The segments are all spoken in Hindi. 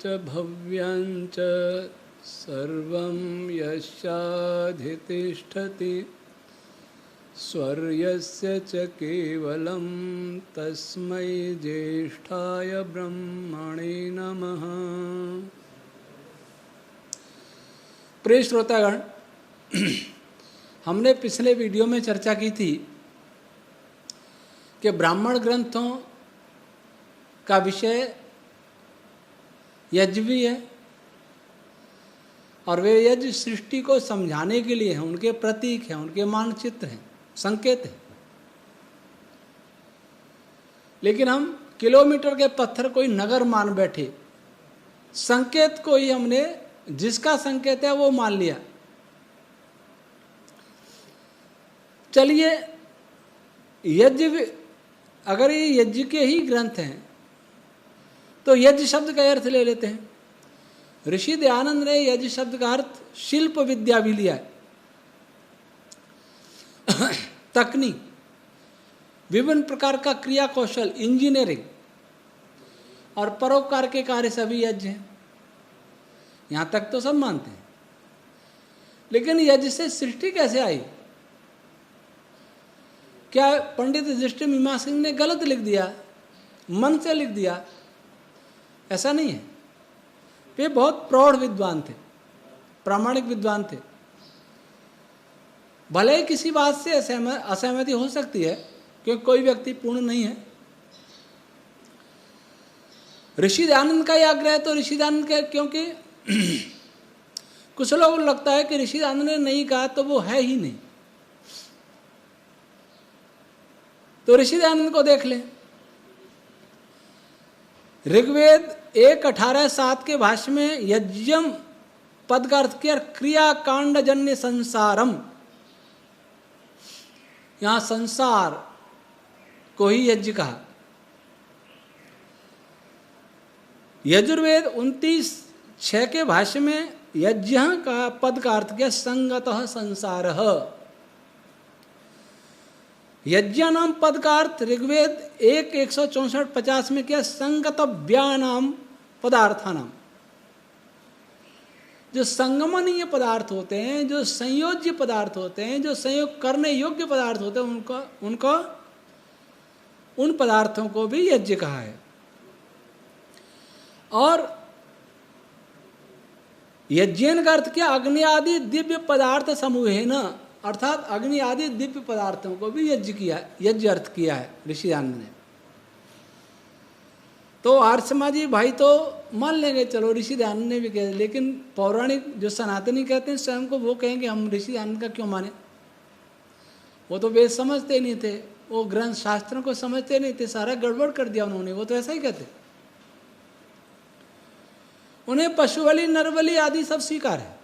च भव्यं च सर्वं यस्याधितिष्ठति स्वर्यस्य च केवलं तस्मै ज्येष्ठाय ब्रह्मणे नमः। प्रिय श्रोतागण, हमने पिछले वीडियो में चर्चा की थी कि ब्राह्मण ग्रंथों का विषय यज्ञ भी है और वे यज्ञ सृष्टि को समझाने के लिए हैं, उनके प्रतीक हैं, उनके मानचित्र हैं, संकेत हैं। लेकिन हम किलोमीटर के पत्थर कोई नगर मान बैठे, संकेत को ही हमने जिसका संकेत है वो मान लिया। चलिए, यज्ञ, अगर ये यज्ञ के ही ग्रंथ हैं तो यज्ञ शब्द का अर्थ ले लेते हैं। ऋषि दयानंद ने यज्ञ शब्द का अर्थ शिल्प विद्या भी लिया है, तकनीक, विभिन्न प्रकार का क्रिया कौशल, इंजीनियरिंग और परोपकार के कार्य सभी यज्ञ हैं। यहाँ तक तो सब मानते हैं। लेकिन यज्ञ से सृष्टि कैसे आई? क्या पंडित युधिष्ठिर मीमांसा सिंह ने गलत लिख दिया, मन से लिख दिया? ऐसा नहीं है। वे बहुत प्रौढ़ विद्वान थे, प्रामाणिक विद्वान थे। भले ही किसी बात से असहमति हो सकती है, क्योंकि कोई व्यक्ति पूर्ण नहीं है। ऋषि दयानंद का यह आग्रह तो ऋषि दयानंद के, क्योंकि कुछ लोगों को लगता है कि ऋषि दयानंद ने नहीं कहा तो वो है ही नहीं। तो ऋषि दयानंद को देख लें। ऋग्वेद 1:18-7 के भाष्य में यज्ञम पद का अर्थ किया क्रिया कांड जन्य संसारम। यहां संसार को ही यज्ञ कहा। यजुर्वेद 29:6 के भाष्य में यज्ञ का पद का अर्थ किया संगतः संसारः। यज्ञ नाम पद का अर्थ ऋग्वेद 1:164-50 में किया संगतव्यानाम पदार्थानाम। जो संगमनीय पदार्थ होते हैं, जो संयोज्य पदार्थ होते हैं, जो संयोग करने योग्य पदार्थ होते हैं, उनको उन पदार्थों को भी यज्ञ कहा है। और यज्ञन का अर्थ क्या? अग्नि आदि दिव्य पदार्थ समूहेन, अर्थात अग्नि आदि दिव्य पदार्थों को भी यज्ञ किया, यज्ञ अर्थ किया है ऋषि दयानंद ने। तो आर्य समाजी भाई तो मान लेंगे, चलो ऋषि दयानंद ने भी कहा, लेकिन पौराणिक जो सनातनी कहते हैं स्वयं को, वो कहेंगे हम ऋषि दयानंद का क्यों माने? वो तो वेद समझते नहीं थे, वो ग्रंथ शास्त्रों को समझते नहीं थे, सारा गड़बड़ कर दिया उन्होंने। वो तो ऐसा ही कहते, उन्हें पशु बलि, नर बलि आदि सब स्वीकार है।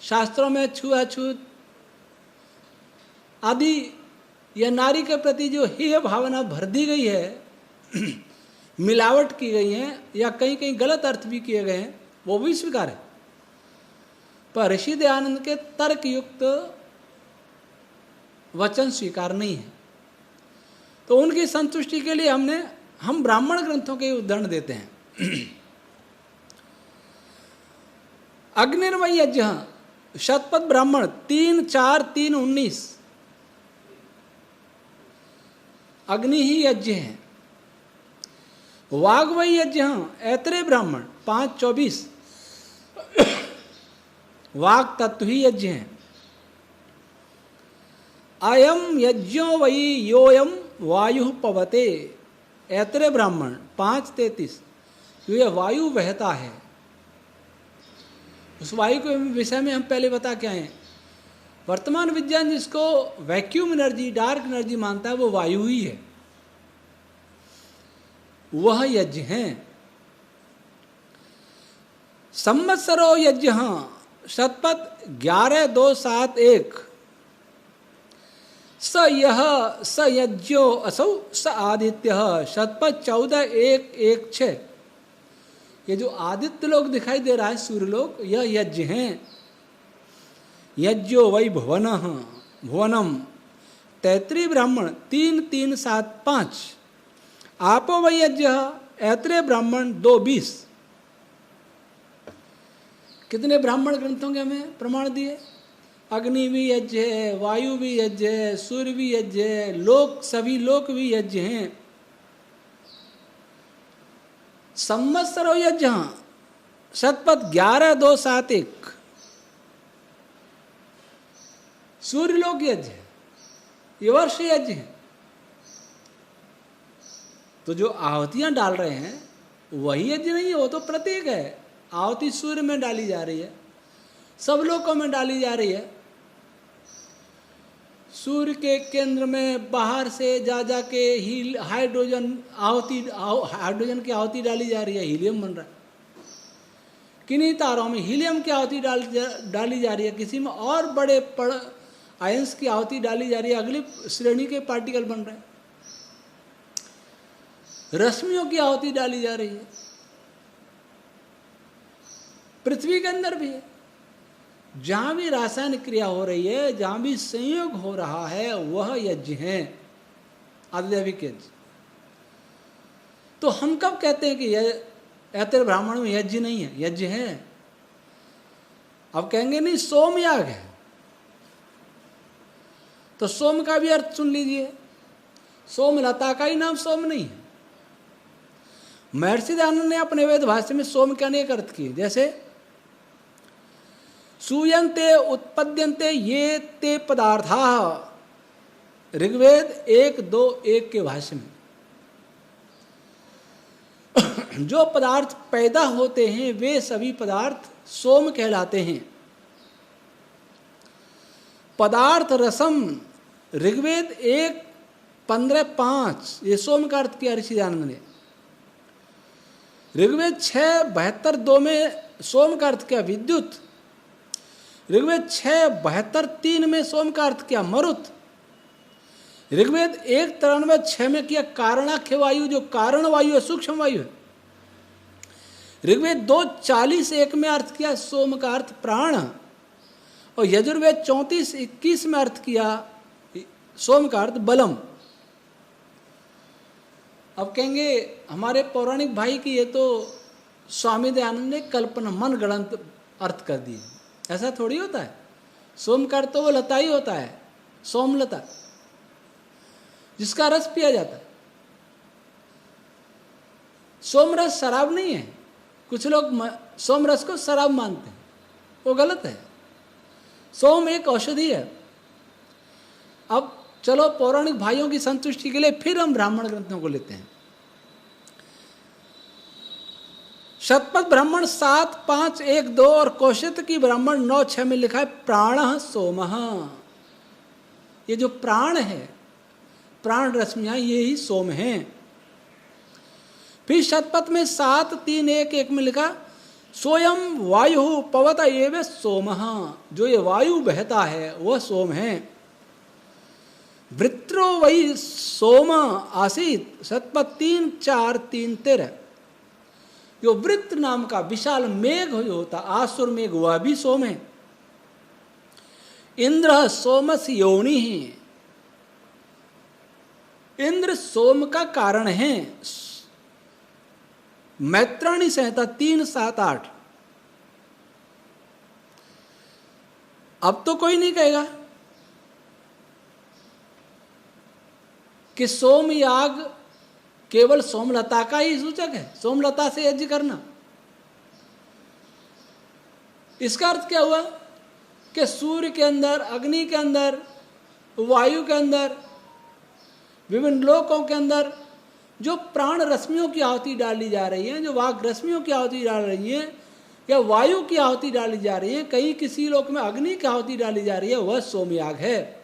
शास्त्रों में छुआछूत आदि या नारी के प्रति जो हेय भावना भर दी गई है, मिलावट की गई है, या कहीं कहीं गलत अर्थ भी किए गए हैं, वो भी स्वीकार है। पर ऋषि दयानंद के तर्कयुक्त वचन स्वीकार नहीं है। तो उनकी संतुष्टि के लिए हम ब्राह्मण ग्रंथों के उदाहरण देते हैं। अग्निर्वै यज्ञ शतपथ ब्राह्मण 3:4-3:19। अग्नि ही यज्ञ है। वाग्वै यज्ञ ऐतरेय ब्राह्मण 5:24। वाग तत्व ही यज्ञ है। अयम यज्ञो वै योयम वायु पवते, ऐतरेय ब्राह्मण 5:33। यह वायु बहता है, उस वायु के विषय में हम पहले बता के आए हैं। वर्तमान विज्ञान जिसको वैक्यूम एनर्जी, डार्क एनर्जी मानता है, वो वायु ही है, वह यज्ञ है। संवत्सरो यज्ञ शतपथ 11:2-7-1। स यज्ञो असौ स आदित्य शतपथ 14:1-1-6। ये जो आदित्य लोग दिखाई दे रहा है, सूर्य लोग, यह यज्ञ हैं। यज्ञो वै भुवनम तैत्रीय ब्राह्मण 3:3-7-5। आपो वै यज्ञ ऐत्रेय ब्राह्मण 2:20। कितने ब्राह्मण ग्रंथों के हमें प्रमाण दिए? अग्नि भी यज्ञ है, वायु भी यज्ञ है, सूर्य भी यज्ञ है, लोक सभी लोक भी यज्ञ हैं। संवत्सरो यज्ञ, शतपथ 11:2-7-1। सूर्य लोक यज्ञ है, ये वर्ष यज्ञ है। तो जो आहुतियां डाल रहे हैं वही यज्ञ नहीं है, वो तो प्रतीक है। आहुति सूर्य में डाली जा रही है, सब लोकों में डाली जा रही है। सूर्य के केंद्र में बाहर से जा के हाइड्रोजन की आहुति डाली जा रही है, हीलियम बन रहा है। किन्हीं तारों में हीलियम की आहुति डाली जा रही है, किसी में और बड़े आयंस की आहुति डाली जा रही है, अगली श्रेणी के पार्टिकल बन रहे हैं। रश्मियों की आहुति डाली जा रही है, पृथ्वी के अंदर भी है। जहां भी रासायनिक क्रिया हो रही है, जहां भी संयोग हो रहा है, वह यज्ञ है, आदिदैविक यज्ञ। तो हम कब कहते हैं कि ऐत्रेय ब्राह्मण में यज्ञ नहीं है? यज्ञ है। अब कहेंगे नहीं सोमयाग है, तो सोम का भी अर्थ सुन लीजिए। सोमलता का ही नाम सोम नहीं है। महर्षि दयानंद ने अपने वेद भाष्य में सोम के अनेक अर्थ किए, जैसे सूयन्ते उत्पद्यन्ते ये ते पदार्था, ऋग्वेद 1:2-1 के भाष्य में। जो पदार्थ पैदा होते हैं वे सभी पदार्थ सोम कहलाते हैं। पदार्थ रसम, ऋग्वेद 1:15-5, ये सोम का अर्थ किया ऋषि दयानंद ने। ऋग्वेद 6:72-2 में सोम का अर्थ किया विद्युत। ऋग्वेद 6:72-3 में सोम का अर्थ किया मरुत। ऋग्वेद 1:93-6 में किया कारणाख्य वायु, जो कारण वायु है, सूक्ष्म वायु है। ऋग्वेद 2:40-1 में अर्थ किया सोम का अर्थ प्राण। और यजुर्वेद 34:21 में अर्थ किया सोम का अर्थ बलम। अब कहेंगे हमारे पौराणिक भाई की ये तो स्वामी दयानंद ने कल्पना मन गढ़ंत अर्थ कर दिए। ऐसा थोड़ी होता है। सोम का अर्थ तो वो लता ही होता है, सोमलता, जिसका रस पिया जाता है। सोम रस शराब नहीं है। कुछ लोग सोम रस को शराब मानते हैं, वो गलत है। सोम एक औषधि है। अब चलो पौराणिक भाइयों की संतुष्टि के लिए फिर हम ब्राह्मण ग्रंथों को लेते हैं। शतपथ ब्राह्मण 7:5-1-2 और कौशिकी ब्राह्मण 9:6 में लिखा है प्राणः सोमः। ये जो प्राण है, प्राण रश्मियां, ये ही सोम हैं। फिर शतपथ में 7:3-1-1 में लिखा सोयम वायु पवत एव सोमः, जो ये वायु बहता है वह सोम है। वृत्रो वही सोम आसीत, शतपथ 3:4-3-13। जो वृत्र नाम का विशाल मेघ जो होता, आसुर मेघ, वह भी सोम है। इंद्र सोमस योनि है, इंद्र सोम का कारण है। मैत्राणी संहिता 3:7-8। अब तो कोई नहीं कहेगा कि सोमयाग केवल सोमलता का ही सूचक है, सोमलता से यज्ञ करना। इसका अर्थ क्या हुआ कि सूर्य के अंदर, अग्नि के अंदर, वायु के अंदर, विभिन्न लोकों के अंदर जो प्राण रश्मियों की आहुति डाली जा रही है, जो वाग रश्मियों की आहुति डाल रही है, या वायु की आहुति डाली जा रही है, कहीं किसी लोक में अग्नि की आहुति डाली जा रही है, वह सोमयाग है।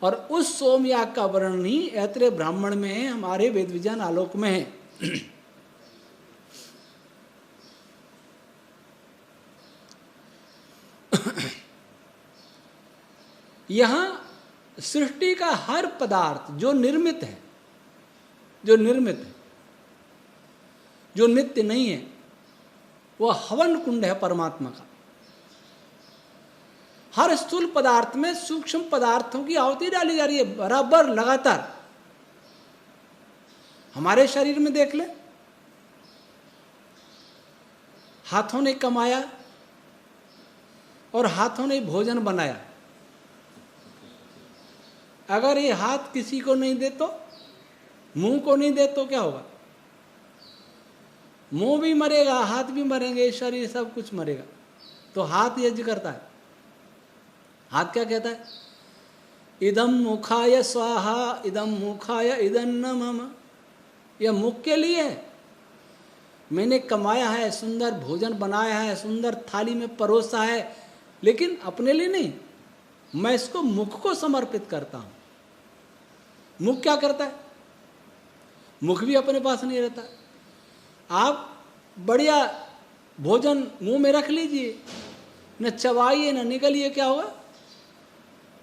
और उस सोमयाग का वर्णन ही ऐत्रेय ब्राह्मण में है, हमारे वेद विज्ञान आलोक में है। यहां सृष्टि का हर पदार्थ जो निर्मित है, जो नित्य नहीं है, वह हवन कुंड है परमात्मा का। हर स्थूल पदार्थ में सूक्ष्म पदार्थों की आहुति डाली जा रही है, बराबर, लगातार। हमारे शरीर में देख ले, हाथों ने कमाया और हाथों ने भोजन बनाया। अगर ये हाथ किसी को नहीं दे तो, मुंह को नहीं दे तो क्या होगा? मुंह भी मरेगा, हाथ भी मरेंगे, शरीर सब कुछ मरेगा। तो हाथ यज्ञ करता है। हाथ क्या कहता है? इदम मुखाय स्वाहा, इदम मुखाय इदन्न मम। यह मुख के लिए है, मैंने कमाया है, सुंदर भोजन बनाया है, सुंदर थाली में परोसा है, लेकिन अपने लिए नहीं, मैं इसको मुख को समर्पित करता हूं। मुख क्या करता है? मुख भी अपने पास नहीं रहता। आप बढ़िया भोजन मुंह में रख लीजिए, न चबाइए न निगलिए, क्या होगा?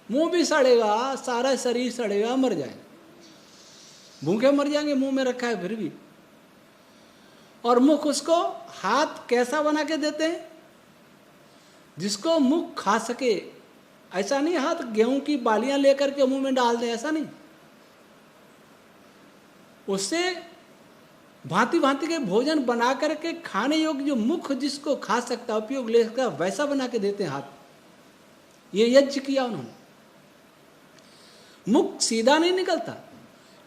मुंह भी सड़ेगा, सारा शरीर सड़ेगा, मर जाएगा। भूखे मर जाएंगे, मुंह में रखा है फिर भी। और मुख उसको हाथ कैसा बना के देते हैं? जिसको मुख खा सके। ऐसा नहीं हाथ गेहूं की बालियां लेकर के मुंह में डाल दे, ऐसा नहीं। उससे भांति भांति के भोजन बना करके खाने योग्य, जो मुख जिसको खा सकता, उपयोग ले सकता, वैसा बना के देते हैं हाथ। ये यज्ञ किया उन्होंने। मुख सीधा नहीं निकलता,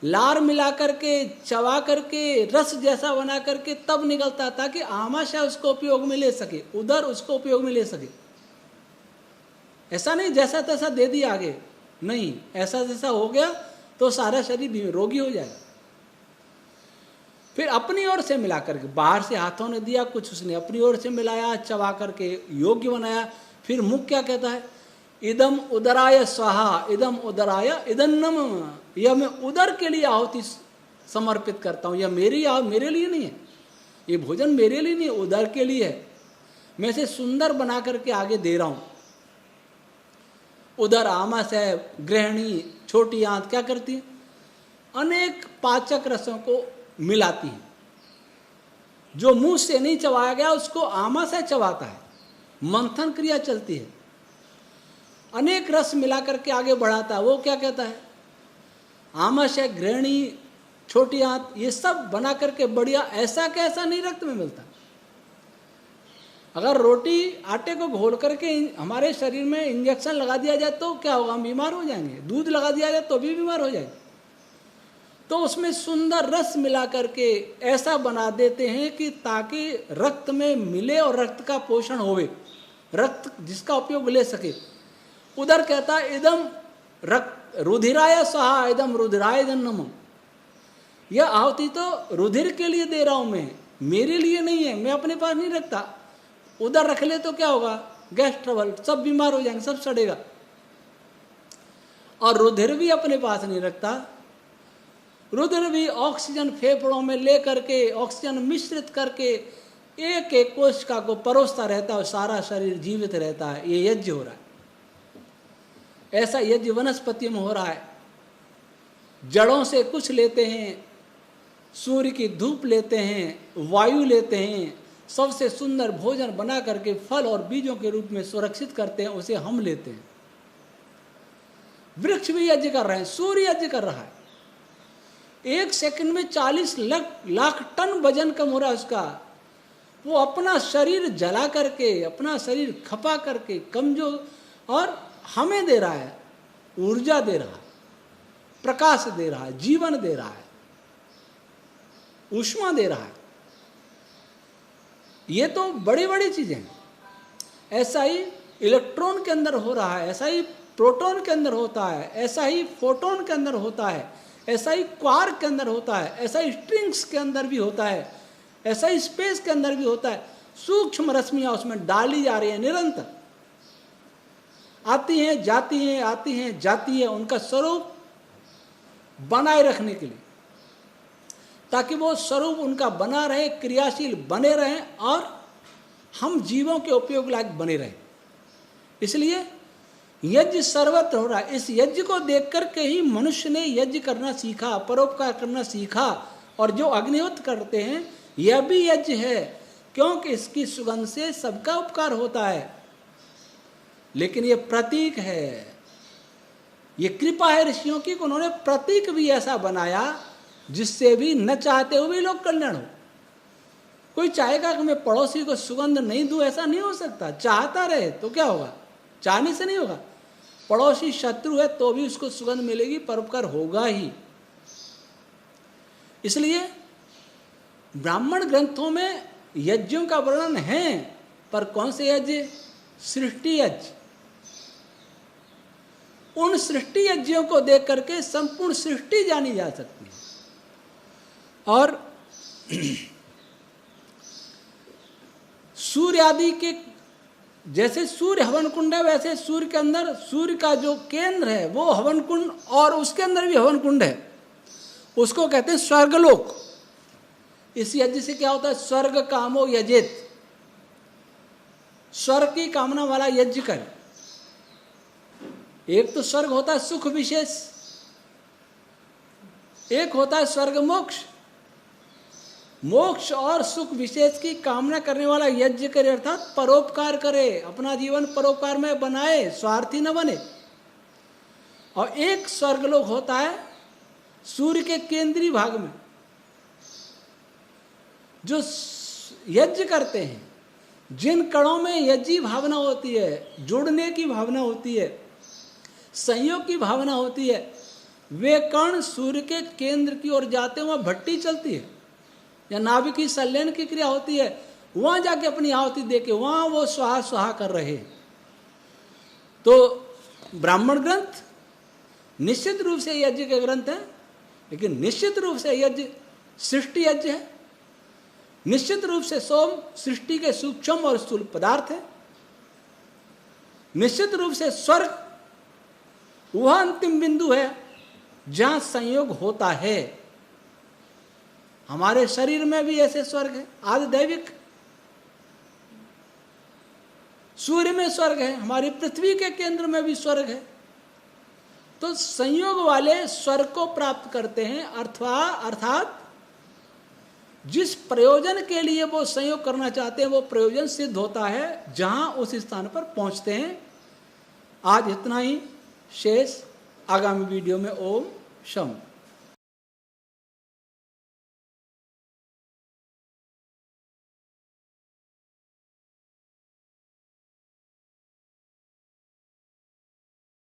लार मिला करके, चबा करके, रस जैसा बना करके तब निकलता, ताकि आमाशय उसको उपयोग में ले सके, उधर उसको उपयोग में ले सके। ऐसा नहीं जैसा तैसा दे दिया आगे, नहीं, ऐसा जैसा हो गया तो सारा शरीर रोगी हो जाएगा। फिर अपनी ओर से मिला करके, बाहर से हाथों ने दिया कुछ, उसने अपनी ओर से मिलाया, चबा करके योग्य बनाया। फिर मुख क्या कहता है? इदम उदराय स्वाहा, इदम उदराय इदन्नम। यह मैं उदर के लिए आहुति समर्पित करता हूँ। यह मेरे लिए नहीं है, ये भोजन मेरे लिए नहीं है, उदर के लिए है। मैं इसे सुंदर बना करके आगे दे रहा हूँ। उदर आमाशय, गृहिणी, छोटी आंत क्या करती है? अनेक पाचक रसों को मिलाती है। जो मुंह से नहीं चबाया गया उसको आमाशय चबाता है, मंथन क्रिया चलती है, अनेक रस मिला करके आगे बढ़ाता है। वो क्या कहता है? आमाशय, गृहिणी, छोटी आंत, ये सब बना करके बढ़िया। ऐसा कैसा नहीं रक्त में मिलता। अगर रोटी आटे को घोल करके हमारे शरीर में इंजेक्शन लगा दिया जाए तो क्या होगा? हम बीमार हो जाएंगे। दूध लगा दिया जाए तो भी बीमार हो जाएंगे। तो उसमें सुंदर रस मिला करके ऐसा बना देते हैं कि ताकि रक्त में मिले और रक्त का पोषण होवे, रक्त जिसका उपयोग ले सके। उधर कहता है इदम रक्त रुधिराय स्वाहा, इदम रुधिराय जन्नम। यह आहुति तो रुधिर के लिए दे रहा हूं मैं, मेरे लिए नहीं है, मैं अपने पास नहीं रखता। उधर रख ले तो क्या होगा? गैस ट्रबल, सब बीमार हो जाएंगे, सब सड़ेगा। और रुधिर भी अपने पास नहीं रखता। रुधिर भी ऑक्सीजन फेफड़ों में ले करके, ऑक्सीजन मिश्रित करके एक एक कोशिका को परोसता रहता है और सारा शरीर जीवित रहता है। ये यज्ञ हो रहा है। ऐसा यज्ञ वनस्पति में हो रहा है। जड़ों से कुछ लेते हैं, सूर्य की धूप लेते हैं, वायु लेते हैं, सबसे सुंदर भोजन बना करके फल और बीजों के रूप में सुरक्षित करते हैं, उसे हम लेते हैं। वृक्ष भी यज्ञ कर रहे हैं, सूर्य यज्ञ कर रहा है। एक सेकंड में 40 लाख टन वजन कम हो रहा है उसका। वो अपना शरीर जला करके, अपना शरीर खपा करके कमजोर, और हमें दे रहा है, ऊर्जा दे रहा है, प्रकाश दे रहा है, जीवन दे रहा है, ऊष्मा दे रहा है। ये तो बड़ी बड़ी चीजें हैं। ऐसा ही इलेक्ट्रॉन के अंदर हो रहा है, ऐसा ही प्रोटॉन के अंदर होता है, ऐसा ही फोटोन के अंदर होता है, ऐसा ही क्वार्क के अंदर होता है, ऐसा ही स्ट्रिंग्स के अंदर भी होता है, ऐसा ही स्पेस के अंदर भी होता है। सूक्ष्म रश्मियां उसमें डाली जा रही है, निरंतर आती हैं जाती हैं, आती हैं जाती है, उनका स्वरूप बनाए रखने के लिए, ताकि वो स्वरूप उनका बना रहे, क्रियाशील बने रहें और हम जीवों के उपयोग लायक बने रहें। इसलिए यज्ञ सर्वत्र हो रहा है। इस यज्ञ को देख करके ही मनुष्य ने यज्ञ करना सीखा, परोपकार करना सीखा। और जो अग्निहोत्र करते हैं यह भी यज्ञ है, क्योंकि इसकी सुगंध से सबका उपकार होता है। लेकिन ये प्रतीक है, ये कृपा है ऋषियों की, उन्होंने प्रतीक भी ऐसा बनाया जिससे भी न चाहते हुए लोग कल्याण हो। कोई चाहेगा कि मैं पड़ोसी को सुगंध नहीं दूं, ऐसा नहीं हो सकता। चाहता रहे तो क्या होगा, चाहने से नहीं होगा। पड़ोसी शत्रु है तो भी उसको सुगंध मिलेगी, परोपकार होगा ही। इसलिए ब्राह्मण ग्रंथों में यज्ञों का वर्णन है, पर कौन से यज्ञ? सृष्टि यज्ञ। उन सृष्टि यज्ञों को देख करके संपूर्ण सृष्टि जानी जा सकती है। और सूर्य आदि के, जैसे सूर्य हवन कुंड है, वैसे सूर्य के अंदर, सूर्य का जो केंद्र है वो हवन कुंड, और उसके अंदर भी हवन कुंड है, उसको कहते हैं स्वर्गलोक। इस यज्ञ से क्या होता है? स्वर्ग कामो यजेत, स्वर्ग की कामना वाला यज्ञ कर। एक तो स्वर्ग होता है सुख विशेष, एक होता है स्वर्ग मोक्ष। मोक्ष और सुख विशेष की कामना करने वाला यज्ञ करे, अर्थात परोपकार करे, अपना जीवन परोपकार में बनाए, स्वार्थी न बने। और एक स्वर्गलोक होता है सूर्य के केंद्रीय भाग में। जो यज्ञ करते हैं, जिन कणों में यज्ञी भावना होती है, जुड़ने की भावना होती है, संयोग की भावना होती है, वे कण सूर्य के केंद्र की ओर जाते हैं। वहाँ भट्टी चलती है या नाभि की संलयन की क्रिया होती है, वहाँ जाके अपनी आहुति दे के वहाँ वो स्वाहा स्वाहा कर रहे। तो ब्राह्मण ग्रंथ निश्चित रूप से यज्ञ के ग्रंथ हैं, लेकिन निश्चित रूप से यज्ञ सृष्टि यज्ञ है। निश्चित रूप से सोम सृष्टि के सूक्ष्म और स्थूल पदार्थ है। निश्चित रूप से स्वर्ग वह अंतिम बिंदु है जहां संयोग होता है। हमारे शरीर में भी ऐसे स्वर्ग है, आदि दैविक। सूर्य में स्वर्ग है, हमारी पृथ्वी के केंद्र में भी स्वर्ग है। तो संयोग वाले स्वर्ग को प्राप्त करते हैं, अर्थात जिस प्रयोजन के लिए वो संयोग करना चाहते हैं वो प्रयोजन सिद्ध होता है जहां उस स्थान पर पहुंचते हैं। आज इतना ही, शेष आगामी वीडियो में। ओम शम।